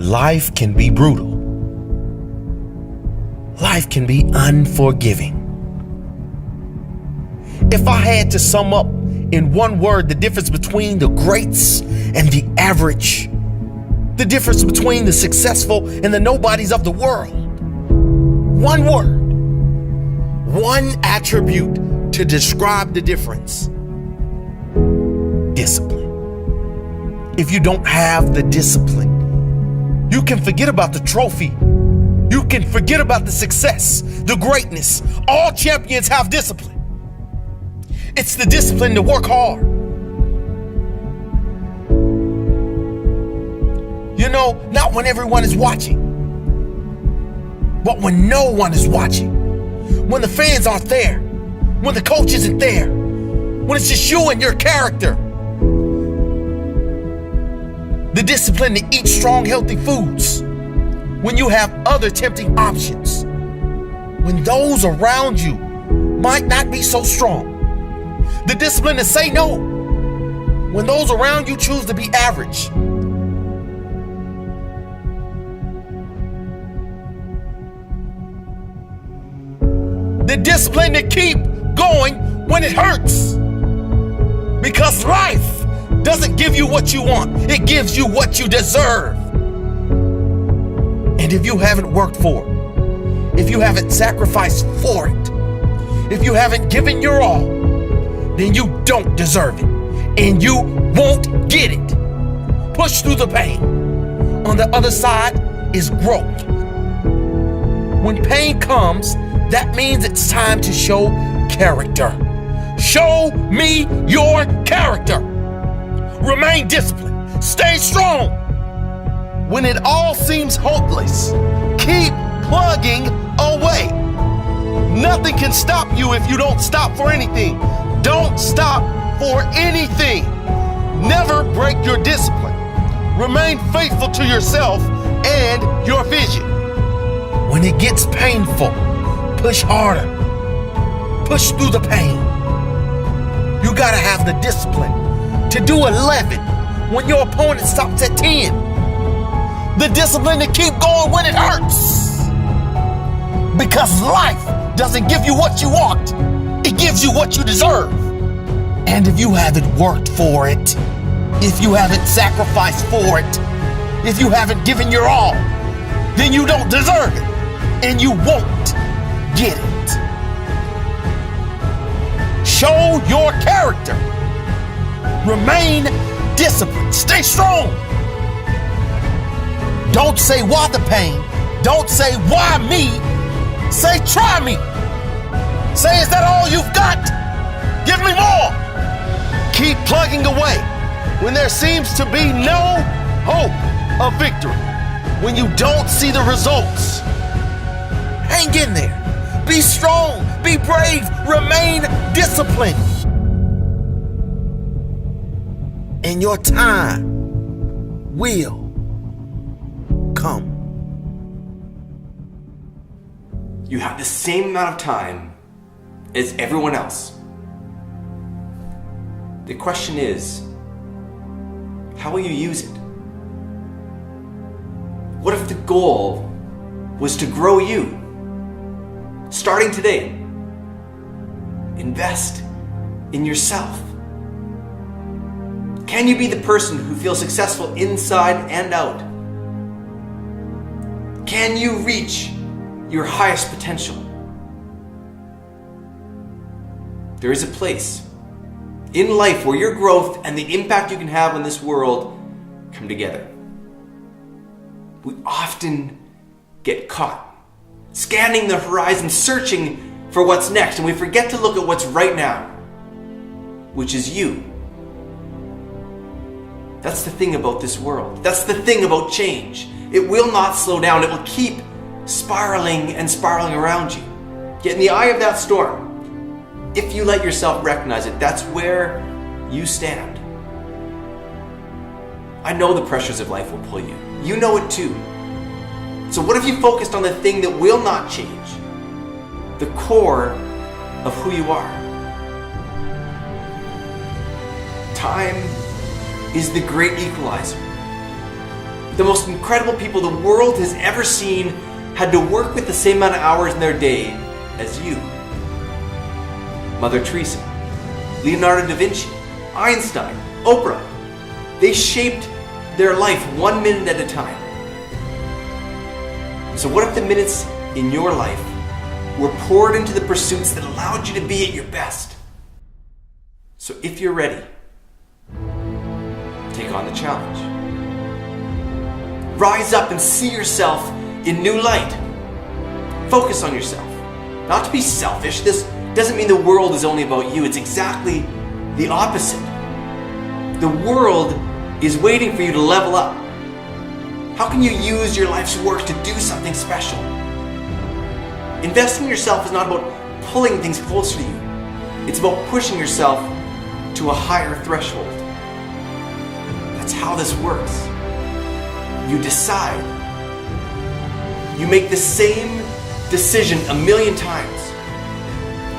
life can be brutal. Life can be unforgiving. If I had to sum up in one word the difference between the greats and the average, the difference between the successful and the nobodies of the world, one word, one attribute to describe the difference: discipline. If you don't have the discipline, you can forget about the trophy. You can forget about the success, the greatness. All champions have discipline. It's the discipline to work hard. You know, not when everyone is watching, but when no one is watching. When the fans aren't there. When the coach isn't there. When it's just you and your character. The discipline to eat strong, healthy foods when you have other tempting options. When those around you might not be so strong. The discipline to say no when those around you choose to be average. The discipline to keep going when it hurts. Because life doesn't give you what you want. It gives you what you deserve. And if you haven't worked for it, if you haven't sacrificed for it, if you haven't given your all, then you don't deserve it. And you won't get it. Push through the pain. On the other side is growth. When pain comes, that means it's time to show character. Show me your character. Remain disciplined. Stay strong. When it all seems hopeless, keep plugging away. Nothing can stop you if you don't stop for anything. Don't stop for anything. Never break your discipline. Remain faithful to yourself and your vision. When it gets painful, push harder. Push through the pain. You gotta have the discipline to do 11 when your opponent stops at 10. The discipline to keep going when it hurts. Because life doesn't give you what you want. It gives you what you deserve. And if you haven't worked for it, if you haven't sacrificed for it, if you haven't given your all, then you don't deserve it. And you won't get it. Show your character. Remain disciplined. Stay strong. Don't say why the pain. Don't say why me. Say try me. Say, is that all you've got? Give me more. Keep plugging away when there seems to be no hope of victory. When you don't see the results. Hang in there. Be strong. Be brave. Remain disciplined. And your time will come. You have the same amount of time as everyone else. The question is, how will you use it? What if the goal was to grow you? Starting today, invest in yourself. Can you be the person who feels successful inside and out? Can you reach your highest potential? There is a place in life where your growth and the impact you can have on this world come together. We often get caught scanning the horizon, searching for what's next, and we forget to look at what's right now, which is you. That's the thing about this world. That's the thing about change. It will not slow down. It will keep spiraling and spiraling around you. Yet in the eye of that storm, if you let yourself recognize it, that's where you stand. I know the pressures of life will pull you. You know it too. So what if you focused on the thing that will not change? The core of who you are. Time is the great equalizer. The most incredible people the world has ever seen had to work with the same amount of hours in their day as you. Mother Teresa, Leonardo da Vinci, Einstein, Oprah. They shaped their life 1 minute at a time. So what if the minutes in your life were poured into the pursuits that allowed you to be at your best? So if you're ready, take on the challenge. Rise up and see yourself in new light. Focus on yourself. Not to be selfish. This doesn't mean the world is only about you. It's exactly the opposite. The world is waiting for you to level up. How can you use your life's work to do something special? Investing in yourself is not about pulling things closer to you. It's about pushing yourself to a higher threshold. That's how this works. You decide. You make the same decision a million times.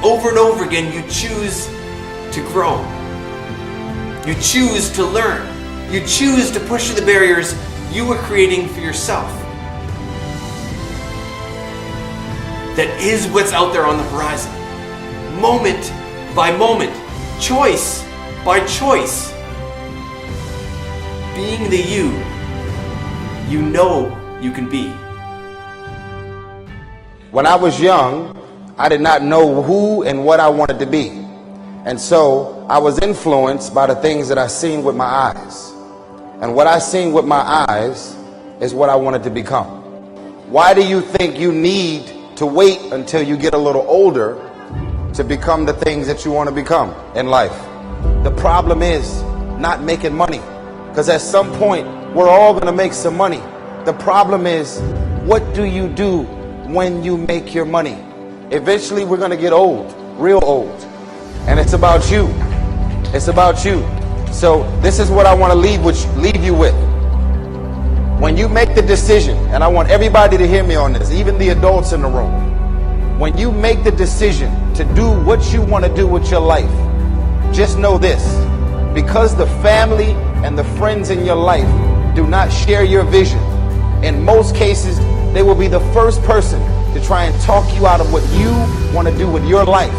Over and over again, you choose to grow. You choose to learn. You choose to push through the barriers you were creating for yourself. That is what's out there on the horizon. Moment by moment, choice by choice. Being the you know you can be. When I was young, I did not know who and what I wanted to be. And so I was influenced by the things that I seen with my eyes. And what I seen with my eyes is what I wanted to become. Why do you think you need to wait until you get a little older to become the things that you want to become in life? The problem is not making money. Because at some point, we're all going to make some money. The problem is, what do you do when you make your money? Eventually, we're going to get old, real old. And it's about you. It's about you. So this is what I want to leave you with. When you make the decision, and I want everybody to hear me on this, even the adults in the room. When you make the decision to do what you want to do with your life, just know this. Because the family and the friends in your life do not share your vision, in most cases, they will be the first person to try and talk you out of what you want to do with your life.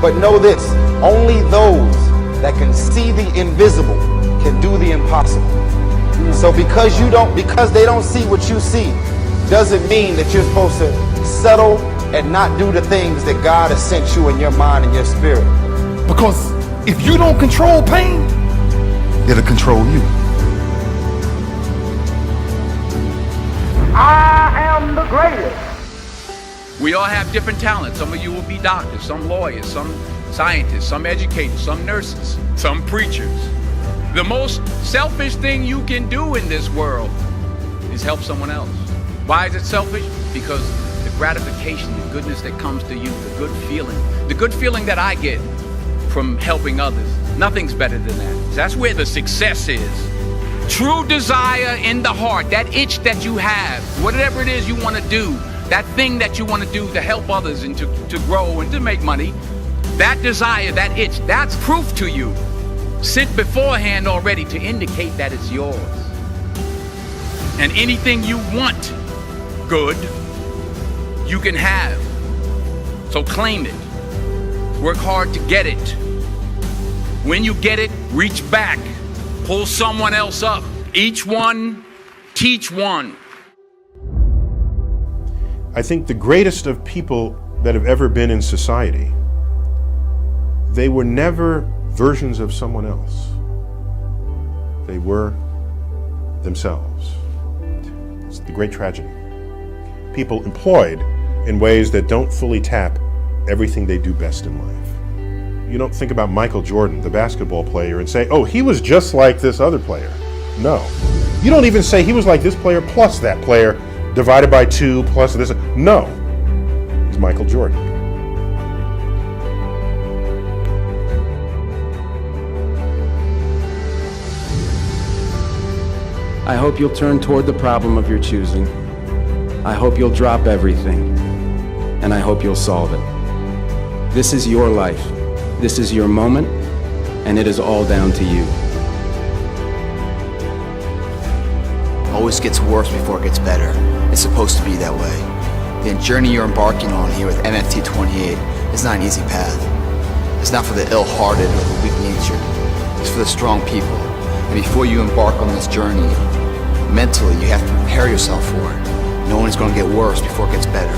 But know this, only those that can see the invisible can do the impossible. So because they don't see what you see, doesn't mean that you're supposed to settle and not do the things that God has sent you in your mind and your spirit. Because if you don't control pain, it'll control you. I am the greatest. We all have different talents. Some of you will be doctors, some lawyers, some scientists, some educators, some nurses, some preachers. The most selfish thing you can do in this world is help someone else. Why is it selfish? Because the gratification, the goodness that comes to you, the good feeling that I get from helping others, nothing's better than that. That's where the success is. True desire in the heart, that itch that you have, whatever it is you want to do, that thing that you want to do to help others and to grow and to make money, that desire, that itch, that's proof to you. Sent beforehand already to indicate that it's yours. And anything you want good, you can have. So claim it. Work hard to get it. When you get it, reach back. Pull someone else up. Each one, teach one. I think the greatest of people that have ever been in society, they were never versions of someone else. They were themselves. It's the great tragedy. People employed in ways that don't fully tap everything they do best in life. You don't think about Michael Jordan, the basketball player, and say, oh, he was just like this other player. No. You don't even say he was like this player plus that player divided by 2 plus this. No. He's Michael Jordan. I hope you'll turn toward the problem of your choosing. I hope you'll drop everything. And I hope you'll solve it. This is your life. This is your moment, and it is all down to you. always gets worse before it gets better. It's supposed to be that way. The journey you're embarking on here with MFT 28 is not an easy path. It's not for the ill-hearted or the weak-natured. It's for the strong people. And before you embark on this journey, mentally, you have to prepare yourself for it, knowing it's going to get worse before it gets better.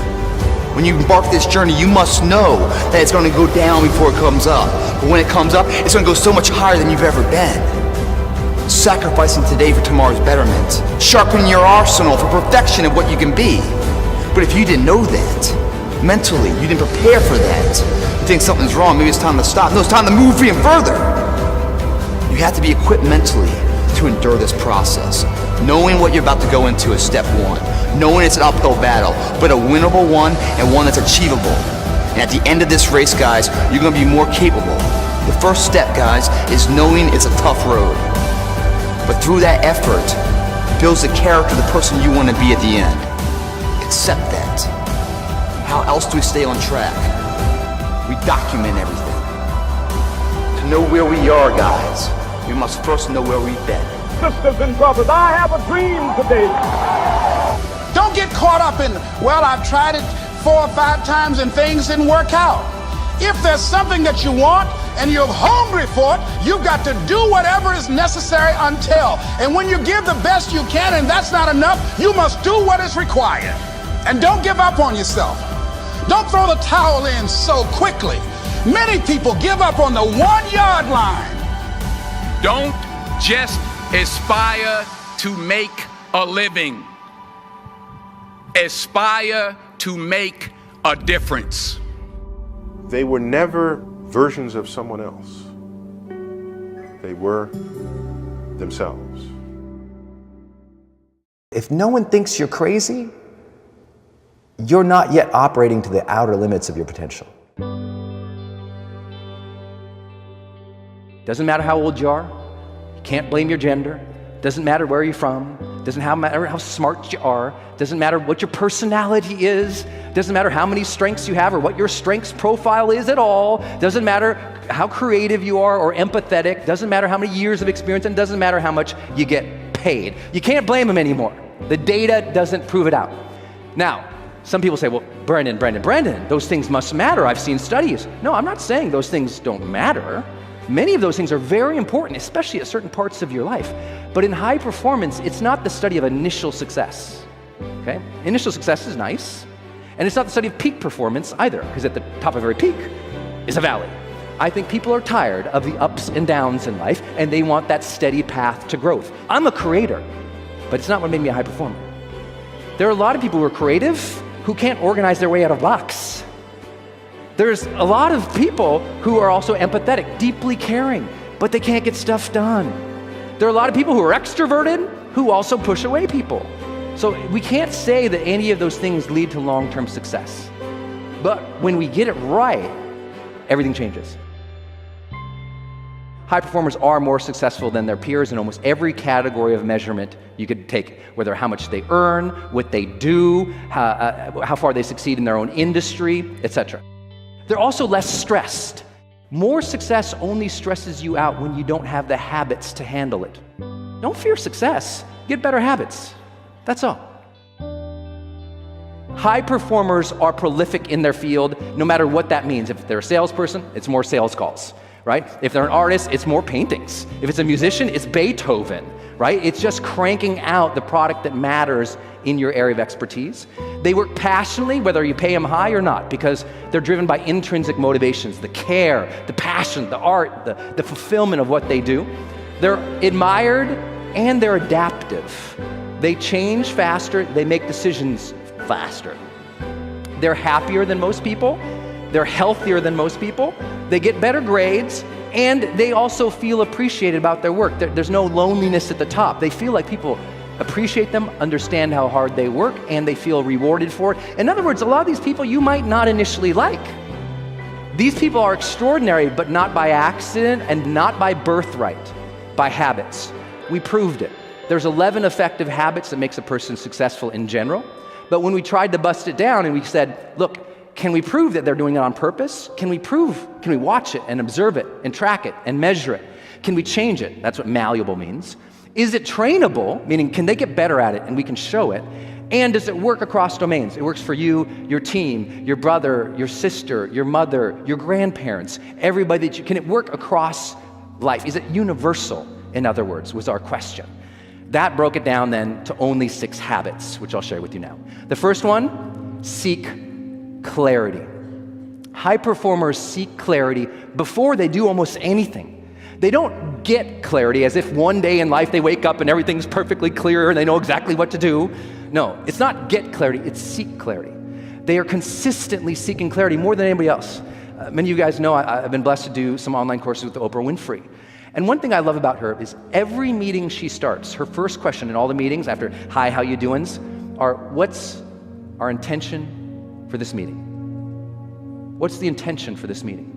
When you embark this journey, you must know that it's going to go down before it comes up. But when it comes up, it's going to go so much higher than you've ever been. Sacrificing today for tomorrow's betterment. Sharpening your arsenal for perfection of what you can be. But if you didn't know that, mentally, you didn't prepare for that, you think something's wrong, maybe it's time to stop. No, it's time to move even further. You have to be equipped mentally to endure this process. Knowing what you're about to go into is step one. Knowing it's an uphill battle, but a winnable one and one that's achievable. And at the end of this race, guys, you're going to be more capable. The first step, guys, is knowing it's a tough road. But through that effort, builds the character of the person you want to be at the end. Accept that. How else do we stay on track? We document everything. To know where we are, guys, we must first know where we've been. Sisters and brothers, I have a dream today. Don't get caught up in, well, I've tried it 4 or 5 times and things didn't work out. If there's something that you want and you're hungry for it, you've got to do whatever is necessary until. And when you give the best you can and that's not enough, you must do what is required. And don't give up on yourself. Don't throw the towel in so quickly. Many people give up on the 1-yard line. Don't just aspire to make a living. Aspire to make a difference. They were never versions of someone else. They were themselves. If no one thinks you're crazy, you're not yet operating to the outer limits of your potential. Doesn't matter how old you are. You can't blame your gender. Doesn't matter where you're from. Doesn't matter how smart you are. Doesn't matter what your personality is. Doesn't matter how many strengths you have or what your strengths profile is at all. Doesn't matter how creative you are or empathetic. Doesn't matter how many years of experience, and doesn't matter how much you get paid. You can't blame them anymore. The data doesn't prove it out. Now, some people say, well, Brendan, those things must matter. I've seen studies. No, I'm not saying those things don't matter. Many of those things are very important, especially at certain parts of your life. But in high performance, it's not the study of initial success. Okay? Initial success is nice. And it's not the study of peak performance either, because at the top of every peak is a valley. I think people are tired of the ups and downs in life, and they want that steady path to growth. I'm a creator, but it's not what made me a high performer. There are a lot of people who are creative who can't organize their way out of a box. There's a lot of people who are also empathetic, deeply caring, but they can't get stuff done. There are a lot of people who are extroverted who also push away people. So we can't say that any of those things lead to long-term success. But when we get it right, everything changes. High performers are more successful than their peers in almost every category of measurement you could take, whether how much they earn, what they do, how far they succeed in their own industry, etc. They're also less stressed. More success only stresses you out when you don't have the habits to handle it. Don't fear success, get better habits. That's all. High performers are prolific in their field, no matter what that means. If they're a salesperson, it's more sales calls, right? If they're an artist, it's more paintings. If it's a musician, it's Beethoven, right? It's just cranking out the product that matters in your area of expertise. They work passionately, whether you pay them high or not, because they're driven by intrinsic motivations, the care, the passion, the art, the fulfillment of what they do. They're admired and they're adaptive. They change faster, they make decisions faster. They're happier than most people, they're healthier than most people, they get better grades, and they also feel appreciated about their work. There's no loneliness at the top. They feel like people appreciate them, understand how hard they work, and they feel rewarded for it. In other words, a lot of these people you might not initially like. These people are extraordinary, but not by accident and not by birthright, by habits. We proved it. There's 11 effective habits that makes a person successful in general. But when we tried to bust it down and we said, look, can we prove that they're doing it on purpose? Can we watch it and observe it and track it and measure it? Can we change it? That's what malleable means. Is it trainable? Meaning, can they get better at it and we can show it? And does it work across domains? It works for you, your team, your brother, your sister, your mother, your grandparents, everybody that you, can it work across life? Is it universal, in other words, was our question. That broke it down then to only 6 habits, which I'll share with you now. The first one, seek clarity. High performers seek clarity before they do almost anything. They don't get clarity as if one day in life they wake up and everything's perfectly clear and they know exactly what to do. No, it's not get clarity, it's seek clarity. They are consistently seeking clarity more than anybody else. Many of you guys know I've been blessed to do some online courses with Oprah Winfrey. And one thing I love about her is every meeting she starts, her first question in all the meetings after, hi, how you doings, are what's our intention for this meeting? What's the intention for this meeting?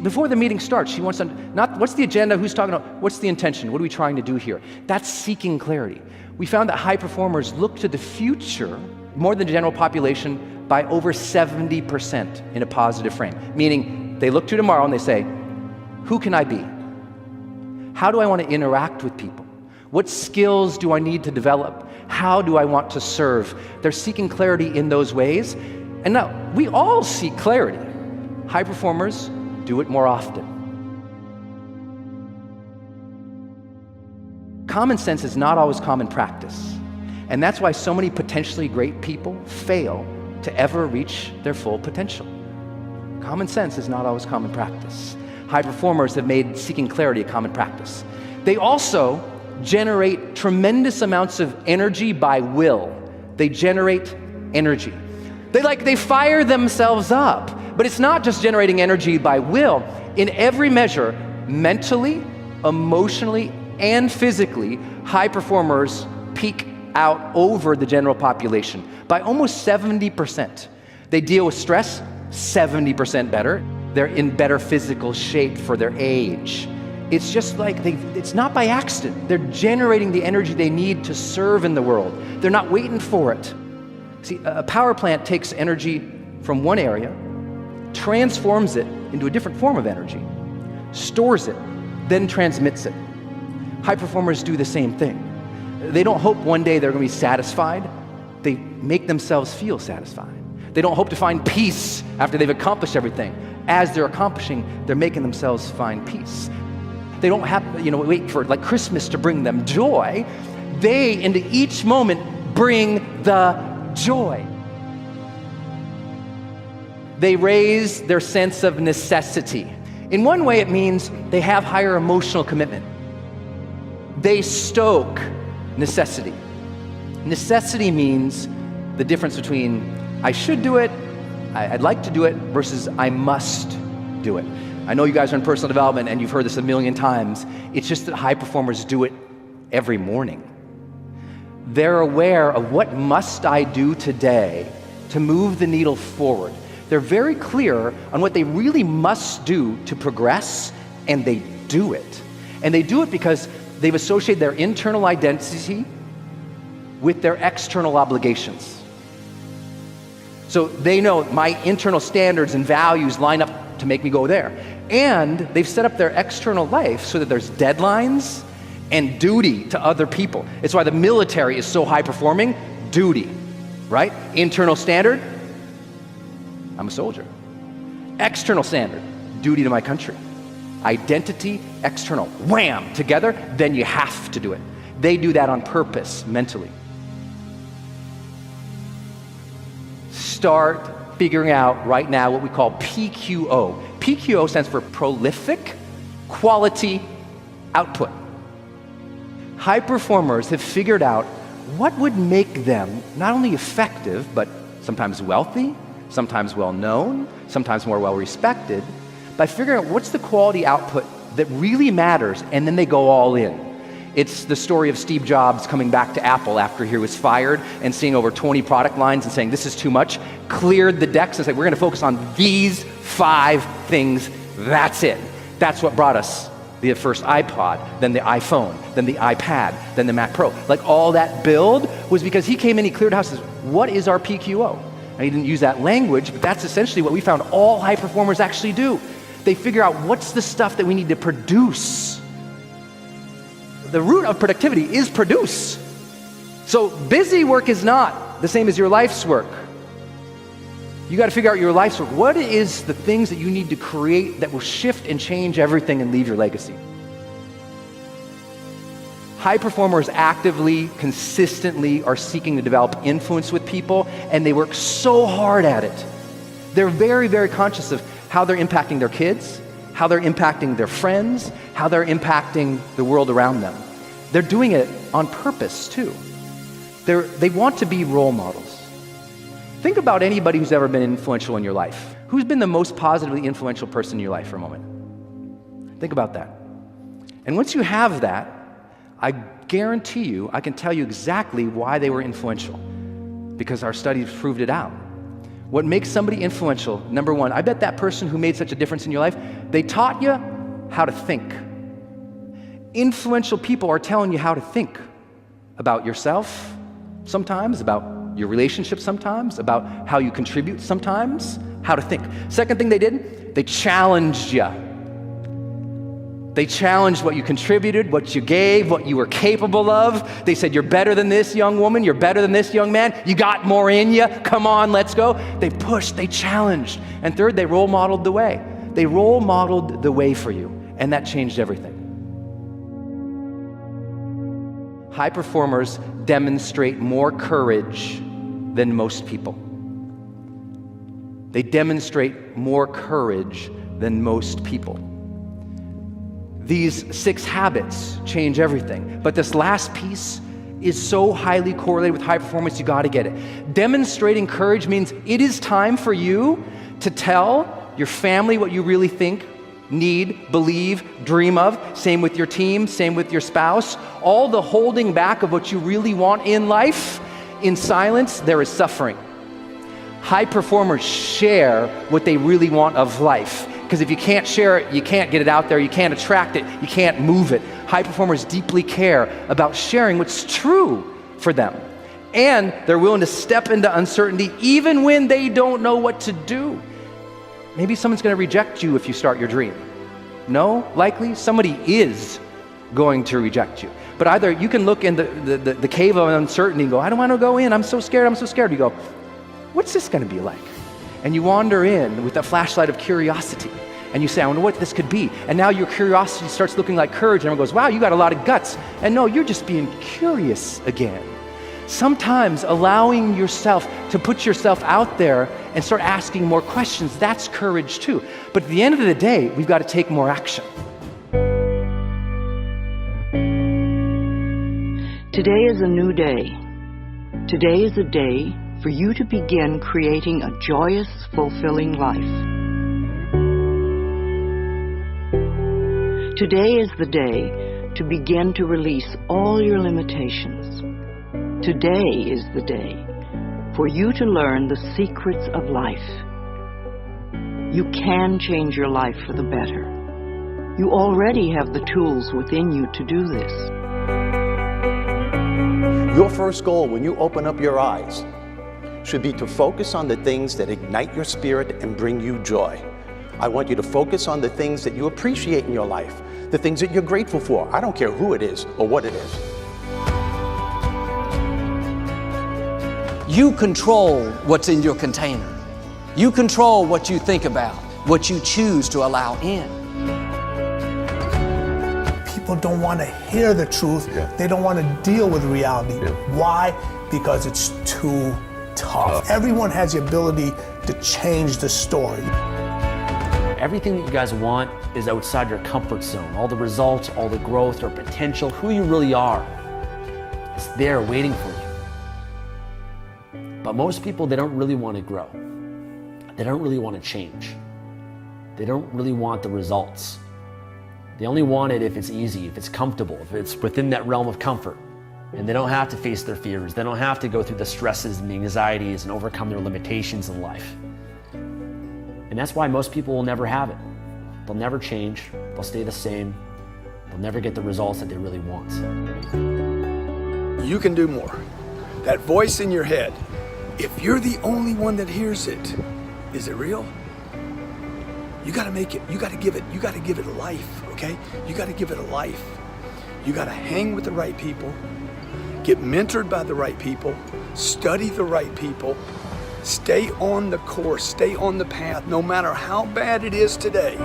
Before the meeting starts, she wants to, not what's the agenda, who's talking about, what's the intention, what are we trying to do here? That's seeking clarity. We found that high performers look to the future more than the general population by over 70% in a positive frame. Meaning, they look to tomorrow and they say, who can I be? How do I want to interact with people? What skills do I need to develop? How do I want to serve? They're seeking clarity in those ways. And now, we all seek clarity. High performers do it more often. Common sense is not always common practice. And that's why so many potentially great people fail to ever reach their full potential. Common sense is not always common practice. High performers have made seeking clarity a common practice. They also generate tremendous amounts of energy by will. They generate energy. They fire themselves up. But it's not just generating energy by will. In every measure, mentally, emotionally, and physically, high performers peak out over the general population by almost 70%. They deal with stress 70% better. They're in better physical shape for their age. It's just like it's not by accident. They're generating the energy they need to serve in the world. They're not waiting for it. See, a power plant takes energy from one area, transforms it into a different form of energy, stores it, then transmits it. High performers do the same thing. They don't hope one day they're going to be satisfied. They make themselves feel satisfied. They don't hope to find peace after they've accomplished everything. As they're accomplishing, they're making themselves find peace. They don't have, wait for like Christmas to bring them joy. They, into each moment, bring the joy. They raise their sense of necessity. In one way, it means they have higher emotional commitment. They stoke necessity. Necessity means the difference between I should do it, I'd like to do it, versus I must do it. I know you guys are in personal development and you've heard this a million times. It's just that high performers do it every morning. They're aware of what must I do today to move the needle forward. They're very clear on what they really must do to progress, and they do it. And they do it because they've associated their internal identity with their external obligations. So they know my internal standards and values line up to make me go there. And they've set up their external life so that there's deadlines and duty to other people. It's why the military is so high performing. Duty, right? Internal standard, I'm a soldier. External standard, duty to my country. Identity, external, wham, together, then you have to do it. They do that on purpose, mentally. Start figuring out right now what we call PQO. PQO stands for prolific quality output. High performers have figured out what would make them not only effective, but sometimes wealthy, sometimes well-known, sometimes more well-respected, by figuring out what's the quality output that really matters, and then they go all in. It's the story of Steve Jobs coming back to Apple after he was fired and seeing over 20 product lines and saying, this is too much, cleared the decks and said, we're going to focus on these 5 things. That's it. That's what brought us the first iPod, then the iPhone, then the iPad, then the Mac Pro. Like all that build was because he came in, he cleared house and said, what is our PQO? And he didn't use that language, but that's essentially what we found all high performers actually do. They figure out what's the stuff that we need to produce the root of productivity is produce. So busy work is not the same as your life's work. You got to figure out your life's work. What is the things that you need to create that will shift and change everything and leave your legacy? High performers actively, consistently are seeking to develop influence with people, and they work so hard at it. They're very, very conscious of how they're impacting their kids, how they're impacting their friends, how they're impacting the world around them. They're doing it on purpose, too. They want to be role models. Think about anybody who's ever been influential in your life. Who's been the most positively influential person in your life for a moment? Think about that. And once you have that, I guarantee you, I can tell you exactly why they were influential, because our studies proved it out. What makes somebody influential, number one, I bet that person who made such a difference in your life, they taught you how to think. Influential people are telling you how to think about yourself sometimes, about your relationship sometimes, about how you contribute sometimes, how to think. Second thing they did, they challenged you. They challenged what you contributed, what you gave, what you were capable of. They said, you're better than this young woman, you're better than this young man, you got more in you, come on, let's go. They pushed, they challenged. And third, they role modeled the way. They role modeled the way for you, and that changed everything. High performers demonstrate more courage than most people. They demonstrate more courage than most people. These 6 habits change everything. But this last piece is so highly correlated with high performance, you gotta get it. Demonstrating courage means it is time for you to tell your family what you really think, need, believe, dream of. Same with your team, same with your spouse. All the holding back of what you really want in life, in silence, there is suffering. High performers share what they really want of life. Because if you can't share it, you can't get it out there, you can't attract it, you can't move it. High performers deeply care about sharing what's true for them. And they're willing to step into uncertainty even when they don't know what to do. Maybe someone's going to reject you if you start your dream. No, likely somebody is going to reject you. But either you can look in the cave of uncertainty and go, I don't want to go in, I'm so scared, I'm so scared. You go, what's this going to be like? And you wander in with a flashlight of curiosity. And you say, I wonder what this could be. And now your curiosity starts looking like courage. And everyone goes, wow, you got a lot of guts. And no, you're just being curious again. Sometimes allowing yourself to put yourself out there and start asking more questions, that's courage too. But at the end of the day, we've got to take more action. Today is a new day. Today is a day for you to begin creating a joyous, fulfilling life. Today is the day to begin to release all your limitations. Today is the day for you to learn the secrets of life. You can change your life for the better. You already have the tools within you to do this. Your first goal when you open up your eyes should be to focus on the things that ignite your spirit and bring you joy. I want you to focus on the things that you appreciate in your life, the things that you're grateful for. I don't care who it is or what it is. You control what's in your container. You control what you think about, what you choose to allow in. People don't want to hear the truth. Yeah. They don't want to deal with reality. Yeah. Why? Because it's too tough. Everyone has the ability to change the story. Everything that you guys want is outside your comfort zone. All the results, all the growth, your potential, who you really are, it's there waiting for you. But most people, they don't really want to grow. They don't really want to change. They don't really want the results. They only want it if it's easy, if it's comfortable, if it's within that realm of comfort. And they don't have to face their fears. They don't have to go through the stresses and the anxieties and overcome their limitations in life. And that's why most people will never have it. They'll never change. They'll stay the same. They'll never get the results that they really want. You can do more. That voice in your head, if you're the only one that hears it, is it real? You gotta make it, you gotta give it life, okay? You gotta give it a life. You got to hang with the right people, get mentored by the right people, study the right people, stay on the course, stay on the path, no matter how bad it is today.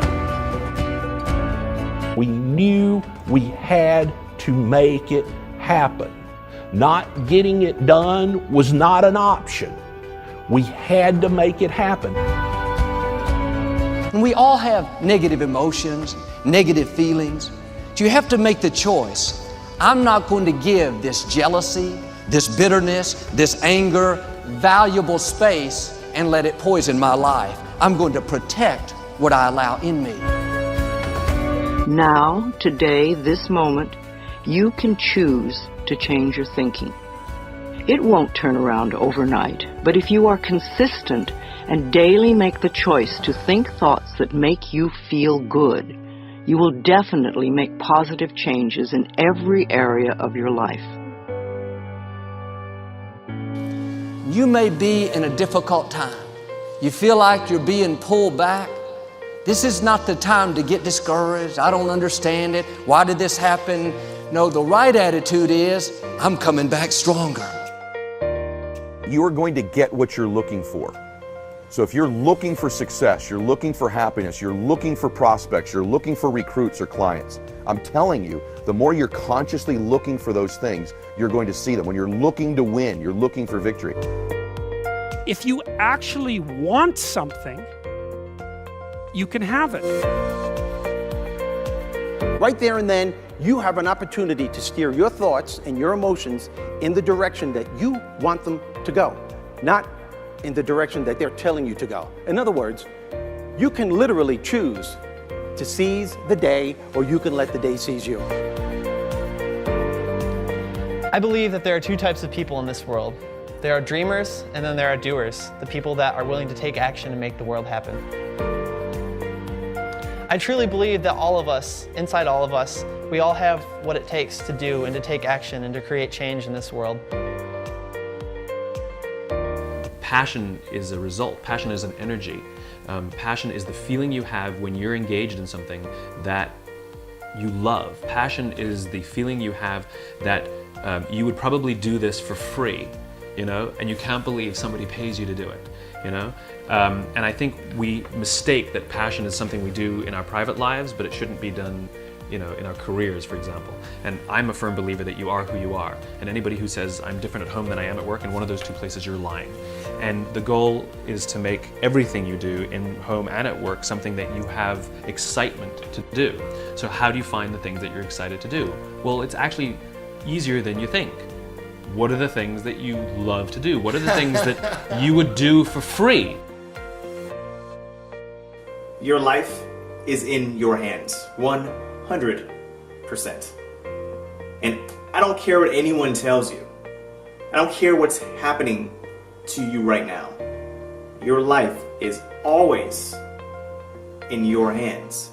We knew we had to make it happen. Not getting it done was not an option. We had to make it happen. And we all have negative emotions, negative feelings. So you have to make the choice. I'm not going to give this jealousy, this bitterness, this anger, valuable space and let it poison my life. I'm going to protect what I allow in me. Now, today, this moment, you can choose to change your thinking. It won't turn around overnight, but if you are consistent and daily make the choice to think thoughts that make you feel good, you will definitely make positive changes in every area of your life. You may be in a difficult time. You feel like you're being pulled back. This is not the time to get discouraged. I don't understand it. Why did this happen? No, the right attitude is, I'm coming back stronger. You are going to get what you're looking for. So if you're looking for success, you're looking for happiness, you're looking for prospects, you're looking for recruits or clients, I'm telling you, the more you're consciously looking for those things, you're going to see them. When you're looking to win, you're looking for victory. If you actually want something, you can have it. Right there and then, you have an opportunity to steer your thoughts and your emotions in the direction that you want them to go, not in the direction that they're telling you to go. In other words, you can literally choose to seize the day, or you can let the day seize you. I believe that there are two types of people in this world. There are dreamers, and then there are doers, the people that are willing to take action and make the world happen. I truly believe that all of us, inside all of us, we all have what it takes to do and to take action and to create change in this world. Passion is a result. Passion is an energy. Passion is the feeling you have when you're engaged in something that you love. Passion is the feeling you have that you would probably do this for free, you know, and you can't believe somebody pays you to do it, you know? And I think we mistake that passion is something we do in our private lives, but it shouldn't be done, you know, in our careers, for example. And I'm a firm believer that you are who you are. And anybody who says, I'm different at home than I am at work, in one of those two places, you're lying. And the goal is to make everything you do in home and at work something that you have excitement to do. So how do you find the things that you're excited to do? Well, it's actually easier than you think. What are the things that you love to do? What are the things that you would do for free? Your life is in your hands, 100%. And I don't care what anyone tells you. I don't care what's happening to you right now. Your life is always in your hands.